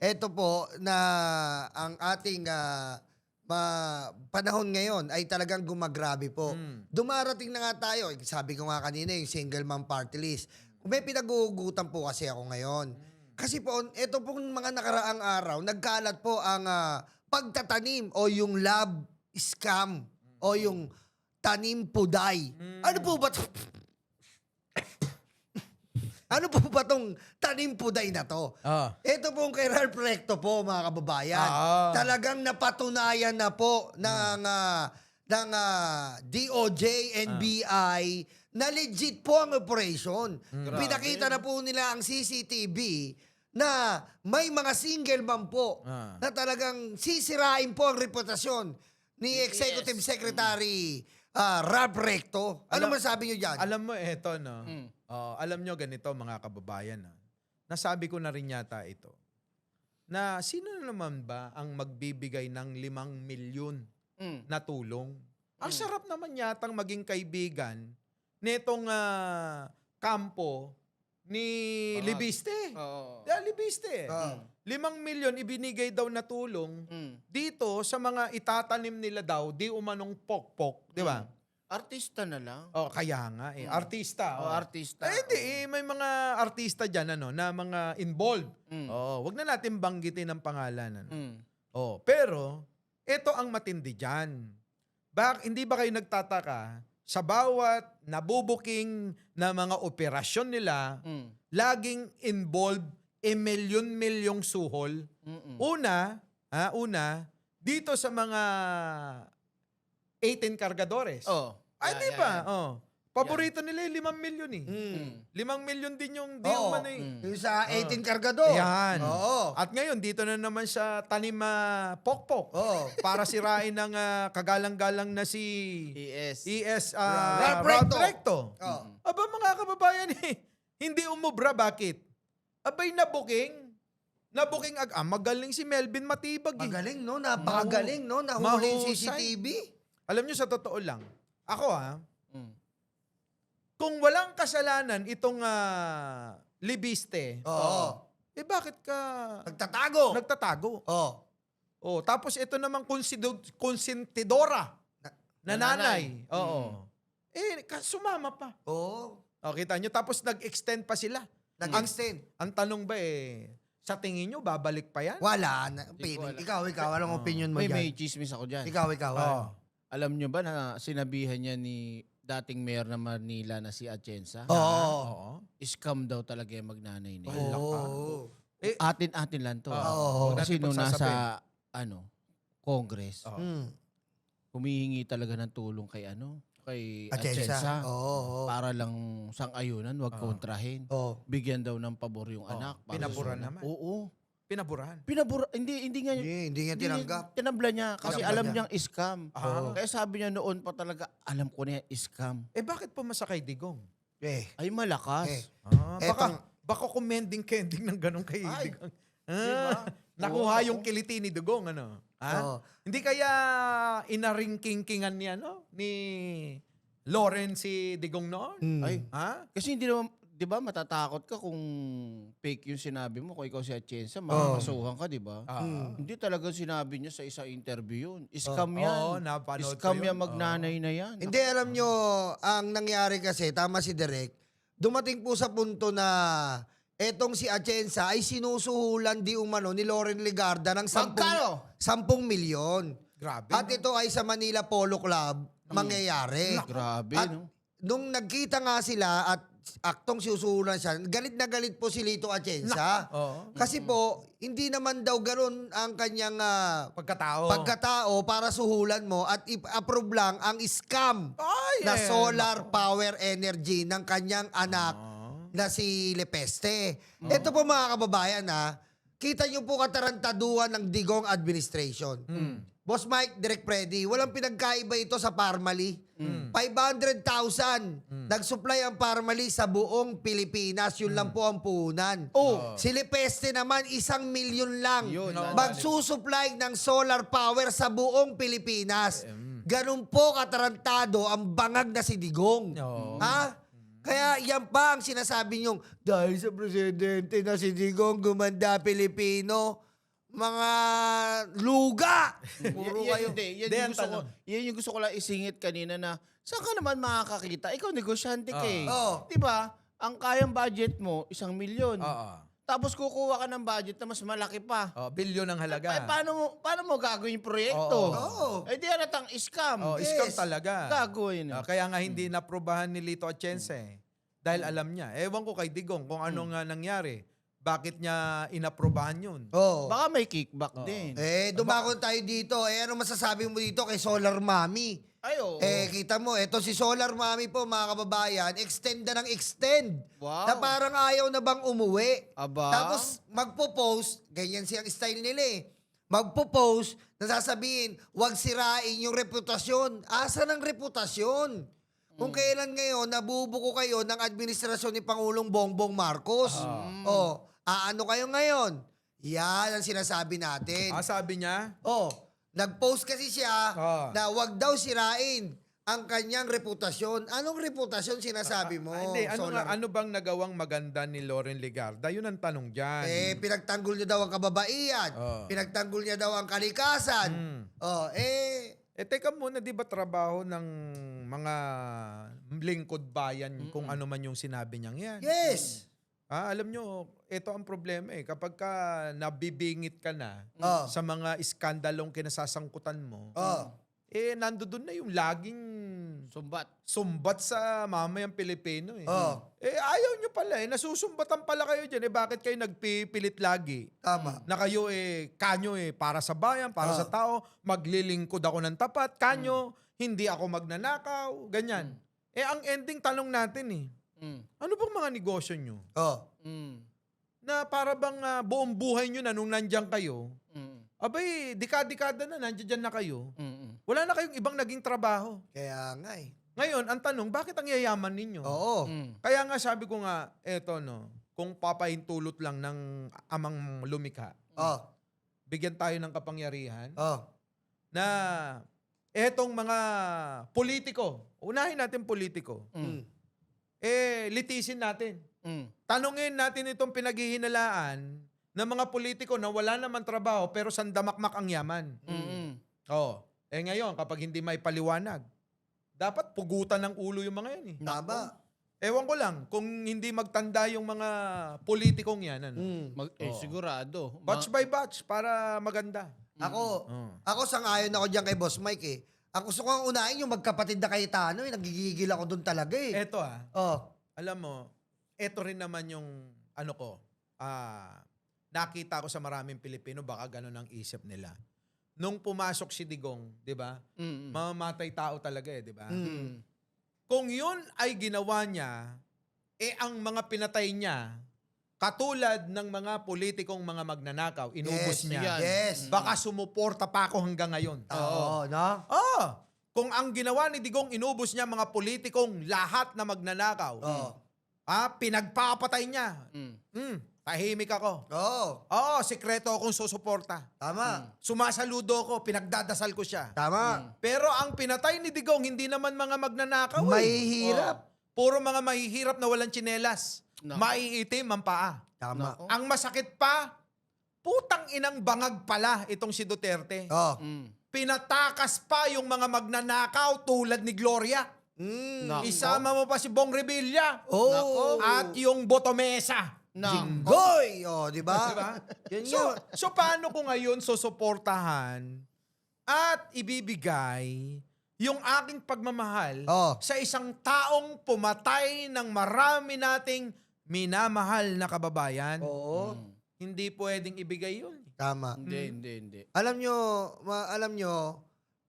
Eto po na ang ating panahon ngayon ay talagang gumagrabe po. Dumarating na nga tayo, sabi ko nga kanina yung single mom party list. May pinag-uugutan po kasi ako ngayon. Kasi po, eto pong mga nakaraang araw, nagkalat po ang pagtatanim o yung love scam o yung tanim puday. Ano po ba Ano po ba tong tanim puday na to? Ito pong kay Ralph Recto po, mga kababayan. Talagang napatunayan na po ng DOJ, NBI, na legit po ang operation. Pinakita na po nila ang CCTV na may mga single mom po na talagang sisirain po ang reputasyon ni Executive Secretary Ralph Recto. Ano masabi nyo dyan? Alam mo, eto, no? Alam nyo ganito, mga kababayan. Nasabi ko na rin yata ito. Na sino na naman ba ang magbibigay ng 5 milyon na tulong? Ang sarap naman yatang maging kaibigan nitong kampo ni Libiste. Libiste. 5 milyon ibinigay daw na tulong dito sa mga itatanim nila daw, di umanong pokpok, di ba? Artista na lang. Kaya nga eh. Artista. Artista. Hindi may mga artista dyan na mga involved. Wag na natin banggitin ang pangalan. Pero, ito ang matindi dyan. Hindi ba kayo nagtataka, sa bawat nabubuking na mga operasyon nila, laging involved milyon-milyong suhol. Una, dito sa mga 18 kargadores. Ay, di ba? Paborito nila yung 5 milyon eh. 5 milyon din yung umano eh. Yung sa 18 kargador. Yan. Oo. At ngayon, dito na naman sa tanim pokpok. Para sirain ng kagalang-galang na si ES Ralph Recto. Aba mga kababayan hindi umubra. Bakit? Abay nabuking. Magaling si Melvin Matibag. Magaling, no? Napakagaling, no? Nahuli yung CCTV. Alam nyo, sa totoo lang, ako kung walang kasalanan itong Libiste, bakit ka nagtatago? Tapos ito namang konsentidora na nanay. Sumama pa. Kita nyo, tapos nag-extend pa sila. Ang tanong ba sa tingin nyo, babalik pa yan? Wala. Ikaw, anong opinion mo dyan? May chismis ako dyan. Ikaw. Alam nyo ba na sinabihan niya ni dating mayor ng Manila na si Atienza? Scam daw talaga yung magnanay niya. Atin-atin lang to. Kasi nung nasa Congress, humihingi talaga ng tulong kay Atienza. Para lang sang-ayunan, wag kontrahin. Bigyan daw ng pabor yung anak. Pinaburan naman. Oo. Pinaburan. Hindi nga tinanggap. Tinabla niya kasi alam niyang scam. Ah. Kaya sabi niya noon pa talaga, alam ko na yan, scam. Bakit pumasakay Digong? Ay malakas. Baka kumending-kending ng ganong kay Digong. Diba? Nakuha yung kiliti ni Digong, Hindi kaya inaring-kingkingan niya, ni Lauren si Digong noon? Ay, kasi hindi naman, di ba, matatakot ka kung fake yung sinabi mo, kung ikaw si Atienza, makakasuhan ka, di ba? Hindi talaga sinabi niya sa isang interview yun. Scam yan. Scam yan, magnanay na yan. Hindi, alam nyo, ang nangyari kasi, tama si Direk, dumating po sa punto na etong si Atienza ay sinusuhulan di umano ni Lauren Legarda ng 10 milyon. Grabe. At ito ay sa Manila Polo Club mangyayari. Grabe, At no? nung nagkita nga sila at aktong sinusuhulan siya, galit na galit po si Lito Atienza. Kasi po, hindi naman daw ganun ang kanyang pagkatao para suhulan mo at i-approve lang ang scam na solar power energy ng kanyang anak na si Lepeste. Ito po mga kababayan kita niyo po katarantaduhan ng Digong administration. Boss Mike, Direk Freddy, walang pinagkaiba ito sa Parmali. 500,000 nag-supply ang Parmali sa buong Pilipinas. Yun lang po ang puhunan. Si Lepeste naman, 1 milyon lang. Magsusupply ng solar power sa buong Pilipinas. Ganun po katarantado ang bangag na si Digong. Kaya yan pa ang sinasabi niyong, dahil sa presidente na si Digong gumanda Pilipino, mga luga. Puro Yan, kayo. yan Hindi, yung ang gusto ko, tanong. yan yung gusto ko lang isingit kanina na saan ka naman makakakita? Ikaw negosyante ka eh. Oo. Diba? Ang kayang budget mo, 1 milyon. Oo. Tapos kukuha ka ng budget na mas malaki pa. Bilyon ang halaga. Eh, paano mo gagawin yung proyekto? Oo. Eh, di halatang scam. Scam talaga. Gagawin. Kaya nga hindi naprobahan ni Lito Atienza eh. Dahil alam niya. Ewan ko kay Digong kung ano nga nangyari. Bakit niya inaprobahan yun? Oo. Baka may kickback din. Dumakon tayo dito. Ano masasabi mo dito kay Solar Mami? Ay, oo. Kita mo, eto si Solar Mami po, mga kababayan, extend na ng extend. Wow. Na parang ayaw na bang umuwi. Aba. Tapos magpo-post, ganyan siyang style nila eh. Magpo-post, na sasabihin, huwag sirain yung reputasyon. Asa ng reputasyon? Kung kailan ngayon, nabubuko kayo ng administrasyon ni Pangulong Bongbong Marcos. Ano kayo ngayon? Yan ang sinasabi natin. Sabi niya? Nag-post kasi siya na wag daw sirain ang kanyang reputasyon. Anong reputasyon sinasabi mo? Hindi, Solar? ano bang nagawang maganda ni Loren Legarda? Yun ang tanong dyan. Pinagtanggol niya daw ang kababaihan. Pinagtanggol niya daw ang kalikasan. Teka muna, di ba trabaho ng mga lingkod bayan kung ano man yung sinabi niyang yan? Yes. Alam nyo, ito ang problema eh. Kapag ka nabibingit ka na sa mga iskandalong kinasasangkutan mo, nandoon na yung laging sumbat sa mamayang Pilipino eh. Ayaw nyo pala eh. Nasusumbatan pala kayo dyan eh. Bakit kayo nagpipilit lagi? Tama. Na kayo kanyo para sa bayan, para sa tao, maglilingkod ako ng tapat, kanyo, hindi ako magnanakaw, ganyan. Ang ending tanong natin eh, ano bang mga negosyo nyo? Na para bang buong buhay nyo na nung nandyan kayo, abay, dekada-dekada na nandiyan na kayo, wala na kayong ibang naging trabaho. Kaya nga eh. Ngayon, ang tanong, bakit ang yayaman ninyo? Oo. Kaya nga sabi ko nga, kung papahintulot lang ng amang lumikha, bigyan tayo ng kapangyarihan na etong mga politiko, unahin natin politiko, litisin natin. Tanungin natin itong pinaghihinalaan ng mga politiko na wala naman trabaho pero sandamakmak ang yaman. Ngayon, kapag hindi may paliwanag, dapat pugutan ng ulo yung mga yan eh. Tama. Ewan ko lang, kung hindi magtanda yung mga politikong yan, Sigurado. batch by batch para maganda. Ako sang-ayon ako dyan kay Boss Mike eh. Ako gusto ko unahin yung magkapatid na Cayetano eh. Nagigigil ako doon talaga eh. Eto Alam mo, eto rin naman yung nakita ko sa maraming Pilipino, baka ganun ang isip nila. Nung pumasok si Digong, di ba? Mamamatay tao talaga eh, di ba? Kung yun ay ginawa niya, ang mga pinatay niya, katulad ng mga politikong mga magnanakaw, inubos niya. Yes. Baka sumuporta pa ako hanggang ngayon. no? Kung ang ginawa ni Digong, inubos niya mga politikong lahat na magnanakaw, pinagpapatay niya. Tahimik ako. Sikreto akong susuporta. Tama. Sumasaludo ko, pinagdadasal ko siya. Tama. Pero ang pinatay ni Digong, hindi naman mga magnanakaw. Mahihirap. Puro mga mahihirap na walang tsinelas. Maiitim ang paa. Tama. Ang masakit pa, putang inang bangag pala itong si Duterte. Pinatakas pa yung mga magnanakaw tulad ni Gloria. Isama mo pa si Bong Revilla. At yung Botomesa. Jinggoy! Di ba? Diba? Yan So paano ko ngayon susuportahan at ibibigay yung aking pagmamahal sa isang taong pumatay ng marami nating minamahal na kababayan? Hindi pwedeng ibigay yun. Tama. Hindi. Alam nyo,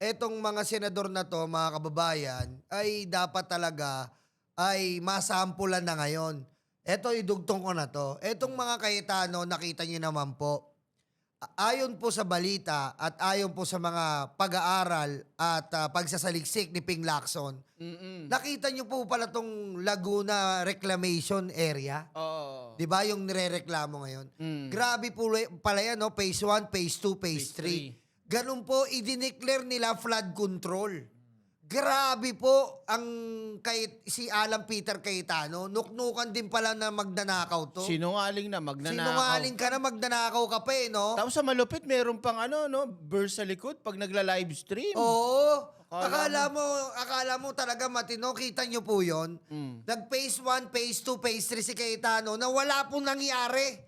etong mga senador na to, mga kababayan, ay dapat talaga ay masampulan na ngayon. Eto, idugtong ko na to. Etong mga Cayetano, nakita nyo naman po, ayon po sa balita at ayon po sa mga pag-aaral at pagsasaliksik ni Ping Lacson, nakita nyo po pala tong Laguna Reclamation Area. Di ba yung nirereklamo ngayon? Grabe po pala yan, no? Phase 1, Phase 2, Phase 3. Ganun po, i-declare nila flood control. Grabe po ang si Alan Peter Cayetano. Nuknukan din pala na magnanakaw to. Sinungaling na, magnanakaw. Sinungaling ka na, magnanakaw ka pa eh, no? Tapos sa malupit, meron pang burst sa likod pag nagla-livestream. Oo. Akala mo talaga matino. Kita nyo po yun. Nag-phase 1, phase 2, phase 3 si Cayetano na wala pong nangyari.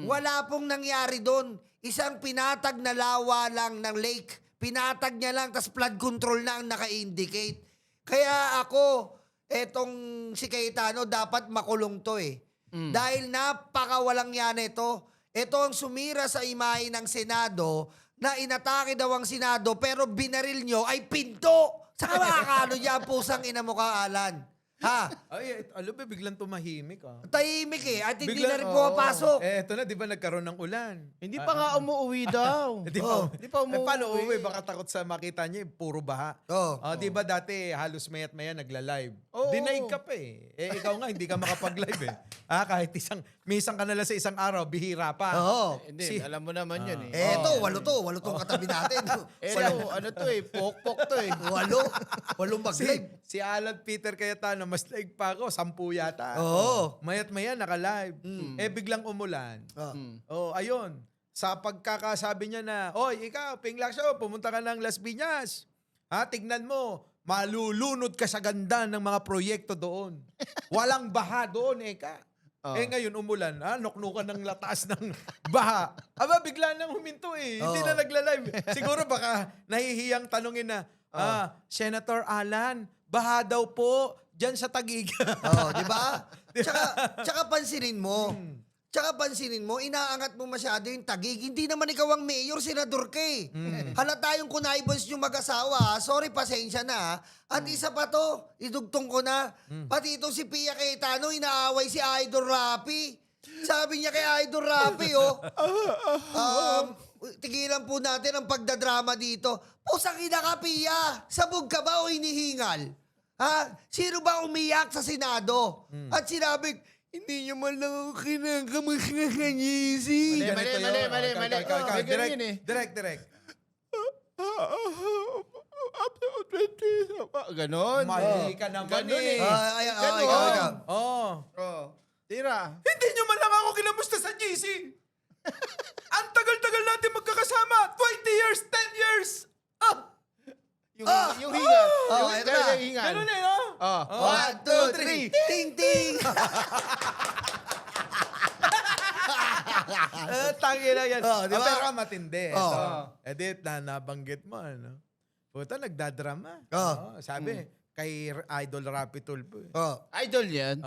Wala pong nangyari doon. Isang pinatag na lawa lang ng lake. Pinatag niya lang, tas flood control na ang naka-indicate. Kaya ako, etong si Cayetano, dapat makulong to eh. Dahil napakawalang yan ito. Ito ang sumira sa imahe ng Senado na inatake daw ang Senado pero binaril nyo ay pinto. Saka makakano niya ang pusang ina mo ka, Alan? Ha? Ay, alam ba, biglang tumahimik Tahimik eh. At hindi Bigla- na rin oo. pumapasok. Eto na, di ba nagkaroon ng ulan? Hindi pa nga umuwi daw. Di Oh. pa, Di pa umuwi. paano uuwi? Baka takot sa makita niya, puro baha. Oh. Di ba dati halos maya't maya nagla-live? Oo. Dinaig ka pa eh. Ikaw nga, hindi ka makapag-live eh. Kahit minsan ka nalang sa isang araw, bihira pa. Oo. Hindi, alam mo naman yun eh. Eto, walo tong katabi natin. Ano to eh, pok-pok to eh. Walong mag-live. Si Alan Peter Cayetano, mas live pa ako, 10 yata. Oo. Maya't maya naka-live. Biglang umulan. Ayun. Sa pagkakasabi niya na, oy, ikaw, Ping Lacson, pumunta ka ng Las Piñas. Tignan mo, malulunod ka sa ganda ng mga proyekto doon. Walang baha doon, Eka. Ngayon umulan, nuknukan ng latas ng baha. Bigla nang huminto eh. Hindi na nagla-live. Siguro baka nahihiyang tanungin na, Senator Alan, baha daw po dyan sa Taguig. Di ba? Tsaka pansinin mo. Inaangat mo masyado yung Taguig. Hindi naman ikaw ang mayor, senador ka eh. Halata yung connivance yung mag-asawa. Sorry, pasensya na. At isa pa to, idugtong ko na. Pati itong si Pia Cayetano, inaaway si Idol Rapi. Sabi niya kay Idol Rapi, tigilan po natin ang pagdadrama dito. Pusang ina ka, Pia. Sabog ka ba o hinihingal? Sino ba umiyak sa Senado? At sinabi, hindi niyo man lang ako kinakamakakanyisi. Mali. Direct. Ganon. Mali ka naman eh. Ikaw. Tira. Hindi nyo man lang ako kinamusta sa GC. Ang tagal-tagal natin magkakasama. 20 years, 10 years. Yung hingal. Ito na. Yung hingal. Ganun eh, no? 1, 2, 3. Ting, ting. Tangi lang yan. Di ba? Pero matindi. Edit na nabanggit mo, ano? Puta, nagdadrama. Sabi, kay Idol Rapi Tulfo. Idol yan.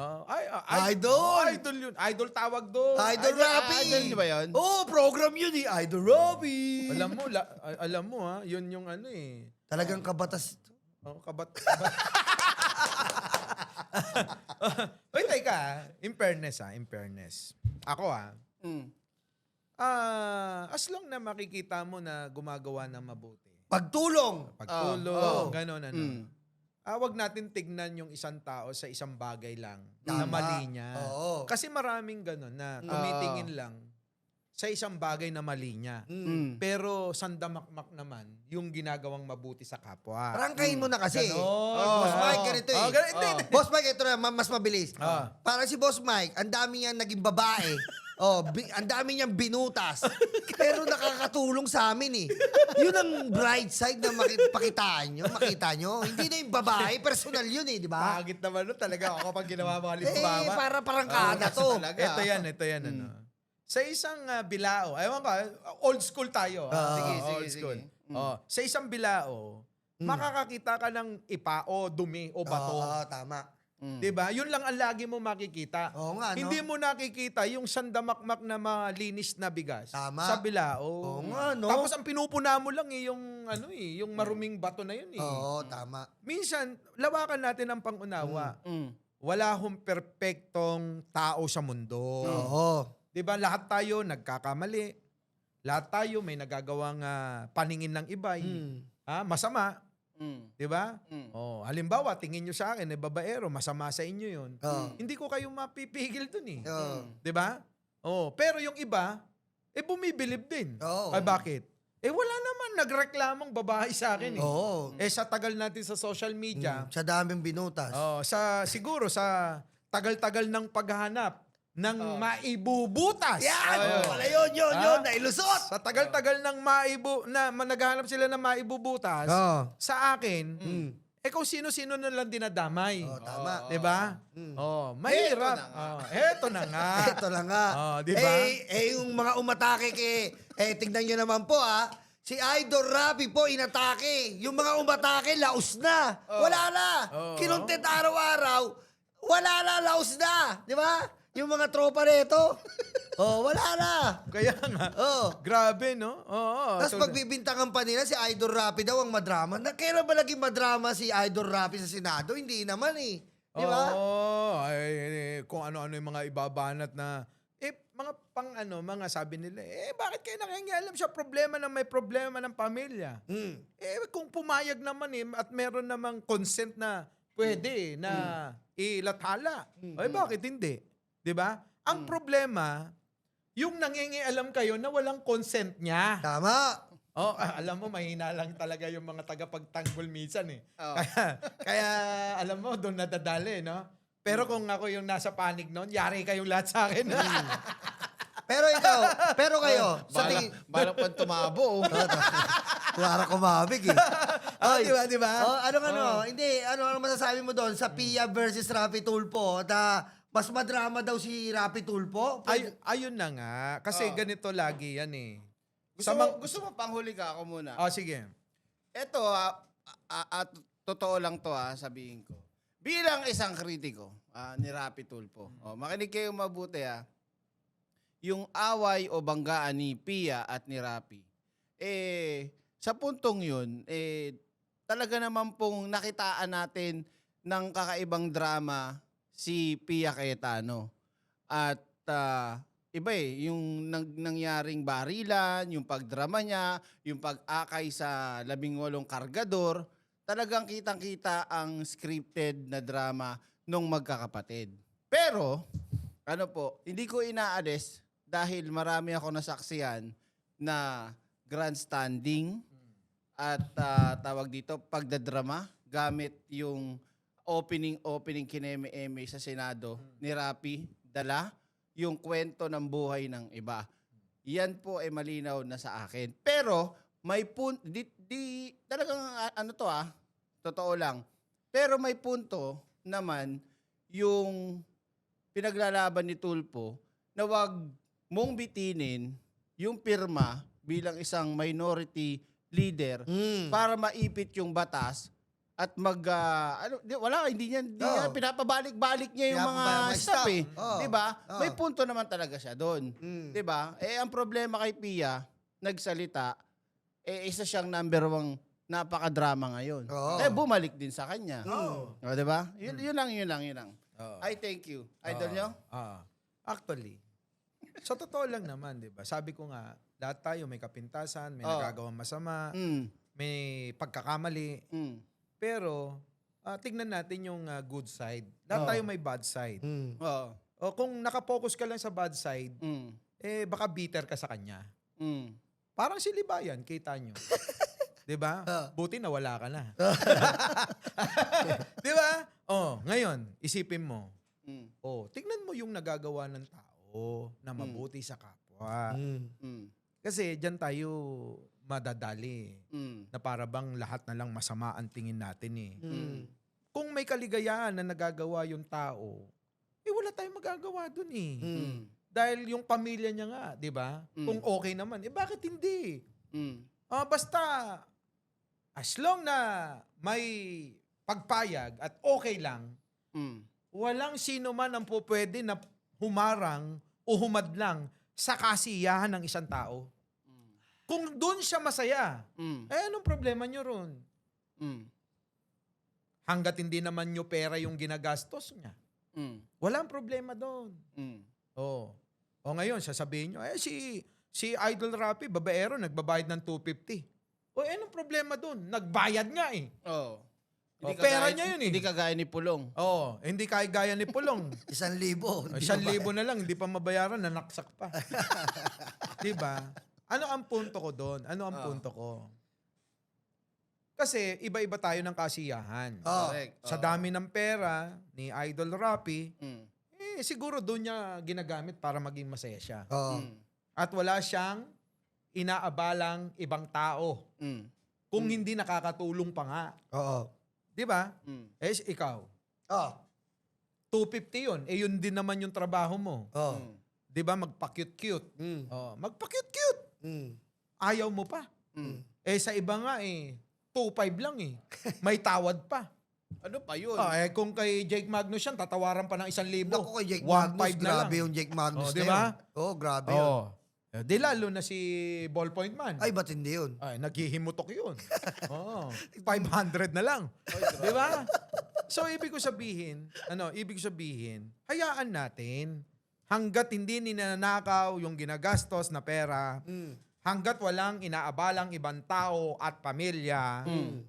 Idol. Idol yun. Idol tawag doon. Idol Rapi. Idol di ba yun? Program yun eh. Idol Rapi. Alam mo yun yung ano eh. Talagang kabatas. Kabat. Uy, teka. In fairness. Ako as long na makikita mo na gumagawa ng mabuti. Pagtulong. Gano'n wag natin tignan yung isang tao sa isang bagay lang na mali niya. Kasi maraming gano'n na tumitingin lang sa isang bagay na mali niya. Pero sandamakmak naman yung ginagawang mabuti sa kapwa. Prangkahin mo na kasi. Boss Mike, ganito eh. Boss Mike, ito na, mas mabilis. Parang si Boss Mike, ang dami niyang naging babae. Ang dami niyang binutas. Pero nakakatulong sa amin eh. Yun ang bright side na makita nyo. Hindi na yung babae, personal yun eh, di ba? Pagit naman talaga ako kapag ginawa mo Para prangkada to. Ito yan. Sa isang bilao, ewan ka, old school tayo. Sige. Sa isang bilao, makakakita ka ng ipa o dumi o bato. Tama. Diba? Yun lang ang lagi mo makikita. Oo nga, no? Hindi mo nakikita yung sandamakmak na malinis na bigas Tama. sa bilao. Oo nga, no? Tapos ang pinupuna mo lang yung maruming bato na yun eh. Tama. Minsan, lawakan natin ang pangunawa. Wala hong perpektong tao sa mundo. Diba? Lahat tayo nagkakamali. Lahat tayo may nagagawang paningin ng iba. Masama. Diba? Halimbawa, tingin nyo sa akin, babaero, masama sa inyo yun. Hindi ko kayo mapipigil dun eh. Diba? Pero yung iba, bumibilib din. Ay bakit? Wala naman. maraming nagreklamong babae sa akin eh. Oo. Sa tagal natin sa social media, Sa daming binutas. siguro sa tagal-tagal ng paghahanap ng maibubutas. Yan! Wala yun, nailusot! Sa tagal-tagal ng naghahanap sila ng maibubutas, sa akin, kung sino-sino na lang dinadamay. Tama. Diba? Mahirap. Eto na nga. Ito lang nga. Diba? Yung mga umatake tignan nyo naman po si Idol Rapi po inatake. Yung mga umatake, laos na. Wala na. Kinuntit araw-araw, wala na, laos na. Di ba? Yung mga tropa nito, wala na. Kaya nga. Grabe, no? Tapos pagbibintangan pa nila si Idol Rapi daw ang madrama. Kailan ba naging madrama si Idol Rapi sa Senado? Hindi naman eh. Di ba? Kung ano-ano yung mga ibabanat na mga sabi nila, bakit kayo nakikialam sa problema na may problema ng pamilya? Kung pumayag naman at meron namang consent na pwede na ilathala. Bakit hindi? 'Di ba? Ang problema, yung nangingialam kayo na walang consent niya. Tama. Alam mo, mahina lang talaga yung mga tagapagtanggol minsan eh. Kaya alam mo, doon nadadali, no? Pero kung ako yung nasa panig noon, yari kayong lahat sa akin. Pero kayo, sa tingin... Balak pang tumabo. Kuwara kumabig eh. Di ba? Hindi, ano masasabi mo doon sa Pia versus Rapi Tulfo na mas madrama daw si Rapi Tulfo? Ayun na nga. Kasi ganito lagi yan eh. Gusto mo panghuli ka ako muna? Sige. Ito, totoo lang to sabihin ko. Bilang isang kritiko ni Rapi Tulfo, makinig kayo mabuti yung away o banggaan ni Pia at ni Rapi, sa puntong yun, talaga naman pong nakitaan natin ng kakaibang drama si Pia Cayetano. At iba yung nangyaring barilan, yung pagdrama niya, yung pag-akay sa 18 kargador, talagang kitang-kita ang scripted na drama nung magkakapatid. Pero, hindi ko inaalis dahil marami ako nasaksihan na grandstanding at tawag dito, pagdadrama gamit yung opening kineme-eme sa Senado ni Rapi, dala yung kwento ng buhay ng iba. Yan po ay malinaw na sa akin. Pero may talagang totoo lang. Pero may punto naman yung pinaglalaban ni Tulfo na wag mong bitinin yung pirma bilang isang minority leader para maipit yung batas at hindi niya pinapabalik-balik niya yung mga stuff eh. 'Di ba? May punto naman talaga siya doon. 'Di ba? Ang problema kay Pia, nagsalita, isa siyang number 1 napaka-drama ngayon. Bumalik din sa kanya. 'Di ba? Yun lang. I thank you. Idol nyo? Actually, sa totoo lang naman, 'di ba? Sabi ko nga, lahat tayo may kapintasan, may nagagawang masama, may pagkakamali. Pero tignan natin yung good side. Lahat tayo may bad side. Kung nakapokus ka lang sa bad side, baka bitter ka sa kanya. Parang si Libayan, kita nyo. 'Di ba? Buti nawala ka na. 'Di ba? Ngayon, isipin mo. Tignan mo yung nagagawa ng tao na mabuti sa kapwa. Kasi diyan tayo madadali. Na para bang lahat na lang masama ang tingin natin eh. Kung may kaligayahan na nagagawa yung tao, wala tayong magagawa dun eh. Dahil yung pamilya niya nga, di ba? Kung okay naman, bakit hindi? Basta, as long na may pagpayag at okay lang, walang sino man ang pwede na humarang o humadlang sa kasiyahan ng isang tao. Kung doon siya masaya, anong problema nyo ron? Hanggat hindi naman nyo pera yung ginagastos niya. Walang problema doon. O ngayon, sasabihin nyo, si Idol Rapi, babaero, nagbabayad ng 250. Anong problema doon? Nagbayad nga eh. Pera niya yun eh. Hindi kagaya ni Pulong. Hindi kagaya ni Pulong. 1,000. 1,000 na lang, hindi pa mabayaran, nanaksak pa. Diba? Ano ang punto ko doon? Ano ang punto ko? Kasi iba-iba tayo ng kasiyahan. Oh. Correct. Sa dami ng pera ni Idol Rapi, Mm. siguro doon niya ginagamit para maging masaya siya. Oo. Mm. At wala siyang inaabalang ibang tao Mm. kung hindi nakakatulong pa nga. Oo. 'Di ba? Mm. Ikaw, Oh. 250 yun. Yun din naman yung trabaho mo. Oh. Mm. 'Di ba? Magpa-cute-cute. Mm. Magpa-cute-cute. Mm. Ayaw mo pa. Mm. Sa iba nga 2.5 lang May tawad pa. Ano pa yun? Kung kay Jake Magnus yan, tatawaran pa ng 1,000. Naku, kay Jake 1.5 Magnus, na grabe lang. yung Jake Magnus di na ba? yun. Oh, grabe yun. Di lalo na si Ballpoint Man. Ay, ba't hindi yun? Naghihimutok yun. 500 na lang. Di ba? So, ibig ko sabihin, hayaan natin hanggat hindi ninanakaw yung ginagastos na pera, hanggat walang inaabalang ibang tao at pamilya,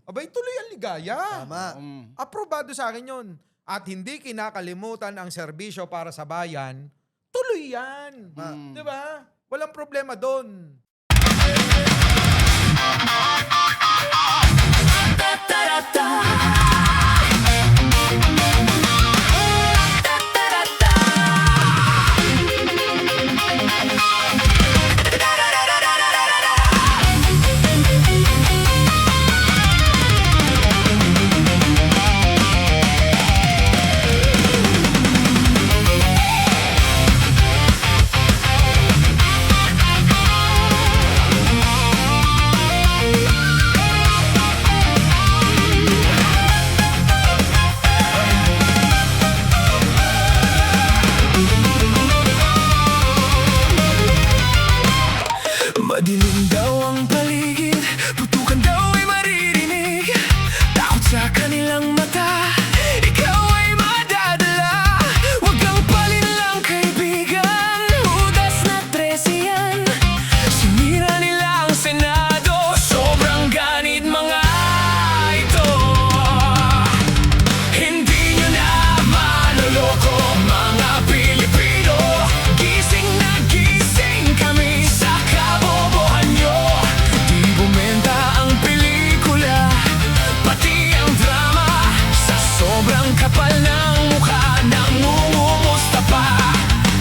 abay tuloy ang ligaya. Tama. Aprobado sa akin yun. At hindi kinakalimutan ang serbisyo para sa bayan, tuloy yan. Di ba? Walang problema doon. Madilim daw ang paligid, putukan daw ay maririnig. Takot sa kanilang mata, ikaw ay madadala. Huwag kang palinlang kaibigan, Judas na 13 yan. Sinira nila ang Senado, sobrang ganit mga ito. Hindi nyo na maloloko mga Pilipino. Gising na gising kami sa kabobohan nyo. Di bumenta ang pelikula, pati ang drama. Sa sobrang kapal ng mukha, nangungumusta pa.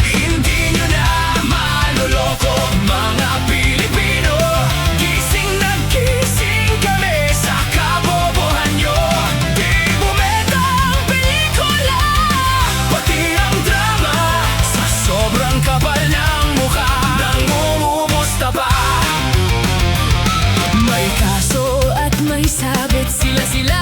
Hindi nyo na maloloko mga Pilipino. Gising na gising kami sa kabobohan nyo. Di bumenta ang pelikula, pati ang drama. Sa sobrang kapal ng mukha, nangungumusta pa. May kaso at may sabit, sila